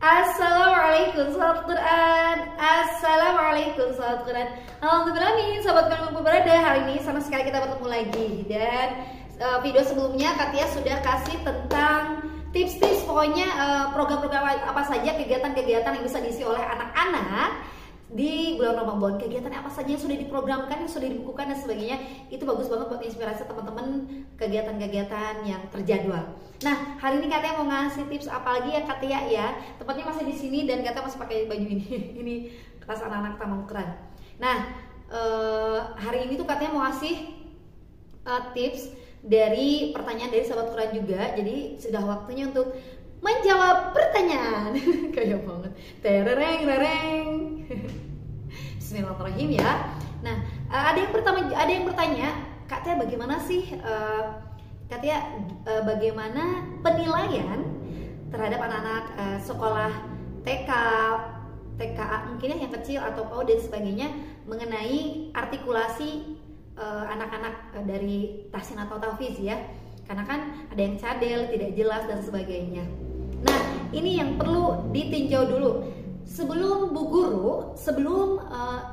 Assalamualaikum sahabat Quran. Assalamualaikum sahabat Quran. Alhamdulillah nih sahabat Quran berada. Hari ini sama sekali kita bertemu lagi. Dan video sebelumnya Katia sudah kasih tentang tips-tips, pokoknya program-program apa saja, kegiatan-kegiatan yang bisa diisi oleh anak-anak di bulan Ramadan. Kegiatan apa saja yang sudah diprogramkan, yang sudah dibukukan dan sebagainya. Itu bagus banget buat inspirasi teman-teman kegiatan-kegiatan yang terjadwal. Nah, hari ini Katia mau ngasih tips apa lagi ya Katia ya. Tepatnya masih di sini dan Katia masih pakai baju ini. Ini kelas anak-anak taman keren. Nah, hari ini tuh Katia mau ngasih tips dari pertanyaan dari sahabat Quran juga. Jadi sudah waktunya untuk menjawab pertanyaan. Kayak banget. Tereng. Bismillahirrahmanirrahim ya. Nah, ada yang bertanya, Kak Tia bagaimana sih bagaimana penilaian terhadap anak-anak sekolah TK, TKA mungkin ya yang kecil atau PAUD dan sebagainya mengenai artikulasi anak-anak dari tahsin atau tahfiz ya. Karena kan ada yang cadel, tidak jelas dan sebagainya. Nah, ini yang perlu ditinjau dulu. Sebelum Bu Guru,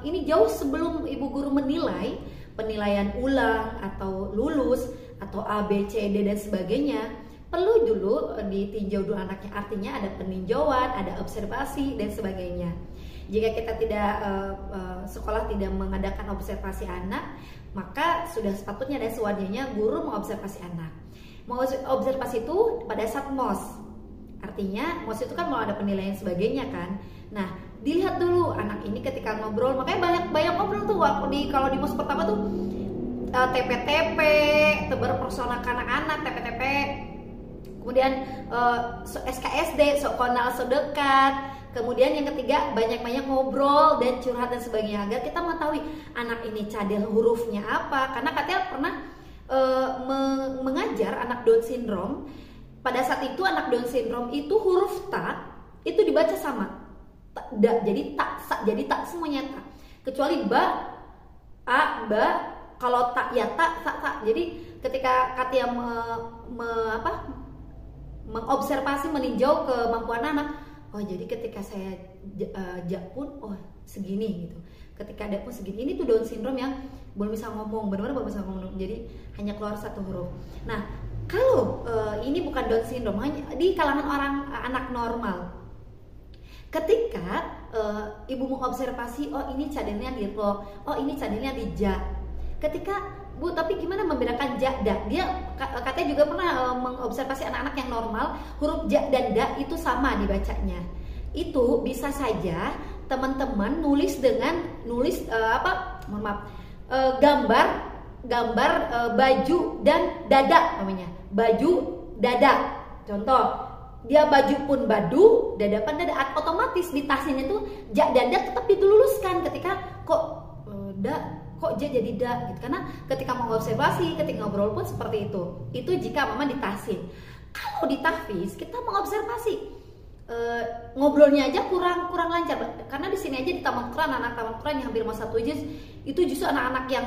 ini jauh sebelum Ibu Guru menilai penilaian ulang atau lulus atau A, B, C, D dan sebagainya, perlu dulu ditinjau dulu anaknya. Artinya ada peninjauan, ada observasi dan sebagainya. Jika kita tidak sekolah tidak mengadakan observasi anak, maka sudah sepatutnya dan sewajarnya guru mengobservasi anak. Mau observasi itu pada saat MOS. Artinya MOS itu kan mau ada penilaian sebagainya kan. Nah, dilihat dulu anak ini ketika ngobrol, makanya banyak ngobrol tuh waktu kalau di MOS pertama tuh TP-TP, tebar persona anak-anak, TP-TP. Kemudian SKSD, sok kenal sedekat. Kemudian yang ketiga banyak-banyak ngobrol dan curhat dan sebagainya agar kita mengetahui anak ini cadel hurufnya apa. Karena katanya pernah mengajar anak Down syndrome. Pada saat itu anak Down syndrome itu huruf ta itu dibaca sama da, jadi tak semuanya tak. Kecuali ba, a, ba, kalau tak ya tak. Jadi ketika Katia mengobservasi, meninjau kemampuan anak, oh jadi ketika saya jak pun oh segini gitu. Ketika ada pun segini, ini tuh Down syndrome yang belum bisa ngomong, benar-benar belum bisa ngomong. Jadi hanya keluar satu huruf. Nah, kalau ini bukan Down syndrome, hanya di kalangan anak normal. Ketika ibu mengobservasi, oh ini cadelnya di ro, oh ini cadelnya di ja. Ketika Bu, tapi gimana membedakan ja, da? Dia katanya juga pernah mengobservasi anak-anak yang normal, huruf ja dan da itu sama dibacanya. Itu bisa saja teman-teman nulis gambar baju dan dada namanya. Baju, dada. Contoh, dia baju pun badu, dada pun dada. Otomatis di tahsinnya tuh ja dan da tetap diluluskan ketika kok ja jadi da gitu. Karena ketika mengobservasi, ketika ngobrol pun seperti itu. Itu jika memang ditahsin. Kalau di tahfiz kita mengobservasi ngobrolnya aja kurang lancar. Karena di sini aja di Taman Quran, anak Taman Quran yang hampir mau 1 juz, itu justru anak-anak yang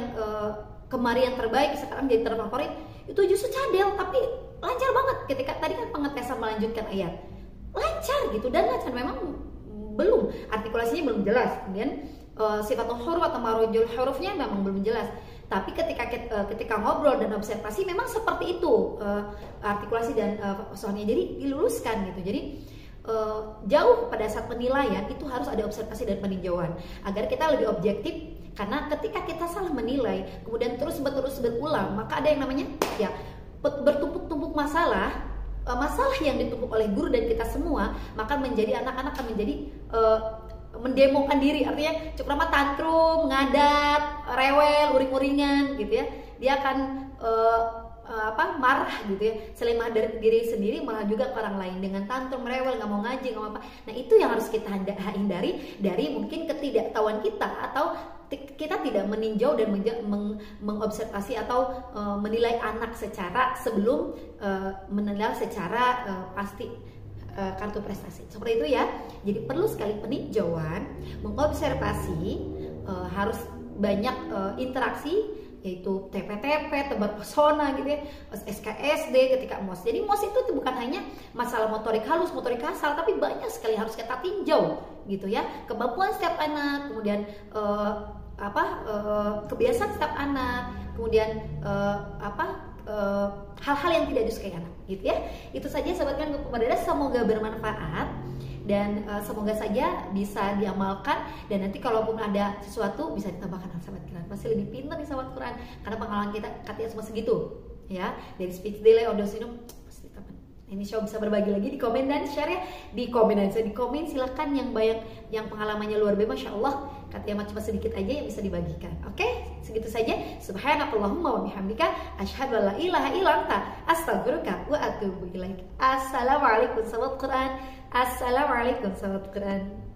kemarin yang terbaik sekarang jadi terfavorit, itu justru cadel tapi lancar banget. Ketika tadi kan pengetesan melanjutkan ayat lancar gitu, dan lancar memang belum artikulasinya belum jelas. Kemudian sifatul huruf atau marujul hurufnya memang belum jelas. Tapi ketika ngobrol dan observasi memang seperti itu artikulasi dan soalnya, jadi diluluskan gitu. Jadi jauh pada saat penilaian itu harus ada observasi dan peninjauan agar kita lebih objektif. Karena ketika kita salah menilai kemudian terus berulang, maka ada yang namanya ya bertumpuk-tumpuk masalah yang ditumpuk oleh guru dan kita semua, maka menjadi anak-anak akan menjadi mendemokan diri. Artinya cukup lama tantrum, ngadat, rewel, uring-uringan gitu ya. Dia akan marah gitu ya. Selain marah dari diri sendiri, malah juga ke orang lain dengan tantrum, rewel, nggak mau ngaji, nggak mau apa. Nah, itu yang harus kita hindari dari mungkin ketidaktahuan kita, atau kita tidak meninjau dan mengobservasi atau menilai anak secara sebelum menilai secara pasti kartu prestasi. Seperti itu ya. Jadi perlu sekali peninjauan, mengobservasi, harus banyak interaksi yaitu TP-TP, tebar pesona gitu ya, SKSD ketika MOS. Jadi MOS itu bukan hanya masalah motorik halus, motorik kasar, tapi banyak sekali harus kita tinjau gitu ya, kemampuan setiap anak, kemudian kebiasaan setiap anak, kemudian hal-hal yang tidak disukai anak gitu ya. Itu saja sahabat Quran untuk Pemberdayaan, semoga bermanfaat dan semoga saja bisa diamalkan, dan nanti kalaupun ada sesuatu bisa ditambahkan sahabat Quran. Pasti lebih pintar nih sahabat Quran karena pengalaman kita katanya semua segitu ya, dari speech delay, audio syndrome pasti teman. Ini show bisa berbagi lagi di komen dan share ya, di komen silakan yang banyak yang pengalamannya luar biasa, masya Allah, katanya cuma sedikit aja yang bisa dibagikan. Oke, segitu saja. Subhanakallahumma wa bihamdika asyhadu an la ilaha illa anta astaghfiruka wa atubu ilaik. Assalamualaikum sahabat Quran. Assalamualaikum sahabat Quran.